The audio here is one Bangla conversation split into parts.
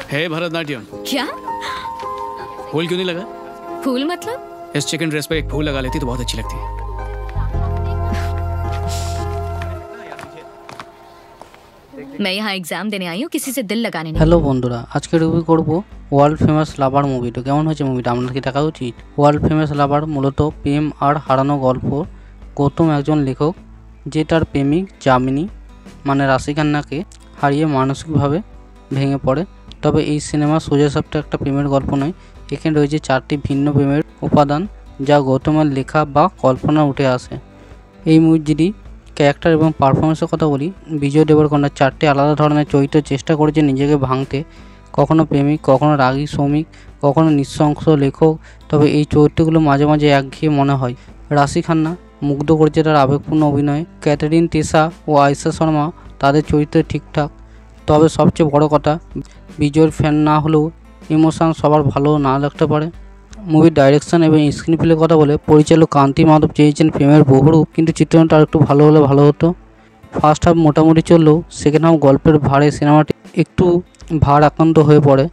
है भरतनाट्यम। क्या? फूल क्यों नहीं लगा? फूल मतलब? इस चिकन ड्रेस पर एक फूल लगा लेती तो बहुत अच्छी लगती। मैं यहाँ एग्जाम देने आई हूँ, किसी से दिल लगाने नहीं। হ্যালো বন্ধুরা, আজকে রিভিউ করব ওয়ার্ল্ড ফেমাস লাভার মুভিটা। কেমন হয়েছে মুভিটা আপনার কি দেখা উচিত? ওয়ার্ল্ড ফেমাস লাভার মূলত প্রেম আর হারানো গল্প। গৌতম একজন লেখক যে তার প্রেমিক যামিনী মানে রাশি খান্নাকে হারিয়ে মানসিকভাবে ভেঙে পড়ে। তবে এই সিনেমা সোজাসাপটা একটা প্রেমের গল্প নয়, এখানে রয়েছে 4টি ভিন্ন প্রেমের উপাদান যা গৌতমের লেখা বা কল্পনা উঠে আসে। এই মুভিটি ক্যারেক্টার এবং পারফরমেন্সের কথা বলি, বিজয় দেবরকোন্ডা 4টি আলাদা ধরনের চরিত্র চেষ্টা করেছে নিজেকে ভাঙতে, কখনো প্রেমিক, কখনো রাগী শ্রমিক, কখনো নৃশংস লেখক। তবে এই চরিত্রগুলো মাঝে মাঝে একঘেয়ে মনে হয়। রাশি খান্না মুগ্ধ করেছে তার আবেগপূর্ণ অভিনয়ে। ক্যাথরিন তেসা ও আয়েশা শর্মা তাদের চরিত্রে ঠিকঠাক। তবে সবচেয়ে বড় কথা, বিজয়ের ফ্যান না হলেও ইমোশন সবার ভালো না লাগতে পারে। মুভির ডাইরেকশন এবং স্ক্রিনপ্লের কথা বলে পরিচালক কান্তি মাধব চেয়েছেন প্রেমের বহুরূপ, কিন্তু চিত্রণটা আরেকটু ভালো হলে ভালো হতো। ফার্স্ট হাফ মোটামুটি চললেও সেকেন্ড হাফ গল্পের ভারে সিনেমাটি একটু ভার আক্রান্ত হয়ে পড়ে।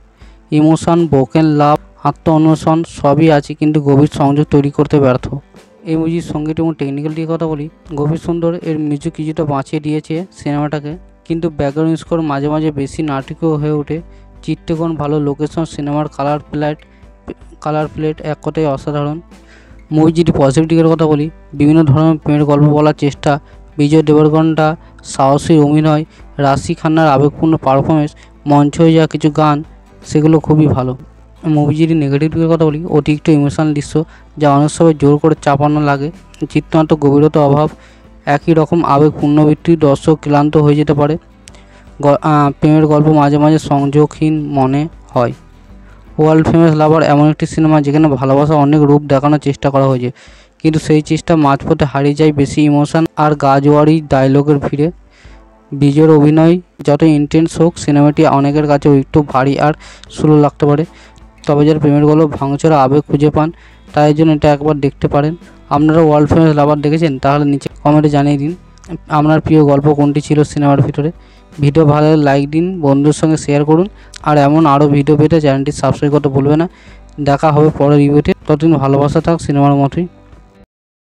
ইমোশন, ব্রোকেন লাভ, আত্ম অন্বেষণ সবই আছে, কিন্তু গভীর সংযোগ তৈরি করতে ব্যর্থ। এই মুভির সঙ্গীত এবং টেকনিক্যাল দিকে কথা বলি, গভীর সুন্দর এর মিউজিক কিছুটা বাঁচিয়ে দিয়েছে সিনেমাটাকে, কিন্তু ব্যাকগ্রাউন্ড স্কোর মাঝে মাঝে বেশি নাটকীয় হয়ে ওঠে। চিত্রকরণ ভালো, লোকেশন, সিনেমার কালার প্লেট এক কথায় অসাধারণ। মুভি যদি পজিটিভ দিকের কথা বলি, বিভিন্ন ধরনের প্রেমের গল্প বলার চেষ্টা, বিজয় দেবরকোন্ডা সাহসী অভিনয়, রাশি খান্নার আবেগপূর্ণ পারফরমেন্স, মঞ্চ হয়ে যাওয়া কিছু গান, সেগুলো খুবই ভালো। মুভি যদি নেগেটিভ দিকের কথা বলি, অতিরিক্ত ইমোশনাল দৃশ্য যা অনেক সময় জোর করে চাপানো লাগে, চিত্রান্ত গভীরতা অভাব, একই রকম আবেগ পুনরাবৃত্তি, দর্শক ক্লান্ত হয়ে যেতে পারে। প্রেমের গল্প মাঝে মাঝে সংযোগহীন মনে হয়। ওয়ার্ল্ড ফেমাস লাভার এমন একটি সিনেমা যেখানে ভালোবাসা অনেক রূপ দেখানোর চেষ্টা করা হয়েছে, কিন্তু সেই চেষ্টা মাঝপথে হারিয়ে যায় বেশি ইমোশন আর গাজওয়ারি ডায়লগের ভিড়ে। বিজয়ের অভিনয় যত ইন্টেন্স হোক, সিনেমাটি অনেকের কাছে একটু ভারী আর স্লো লাগতে পারে। তবে যারা প্রেমের গল্প ভাঙচোরা আবেগ খুঁজে পান, তাই জন্য এটা একবার দেখতে পারেন। আপনারা ওয়ার্ল্ড ফেমাস লাভার দেখেছেন? তাহলে নিচে কমেন্টে জানিয়ে দিন আপনার প্রিয় গল্প কোনটি ছিল সিনেমার ভিতরে। ভিডিও ভালো লাগলে লাইক দিন, বন্ধুদের সঙ্গে শেয়ার করুন, আর এমন আরও ভিডিও পেতে চ্যানেলটি সাবস্ক্রাইব করতে ভুলবেন না। দেখা হবে পরের রিভিউতে, ততদিন ভালোবাসা থাক সিনেমার মতোই।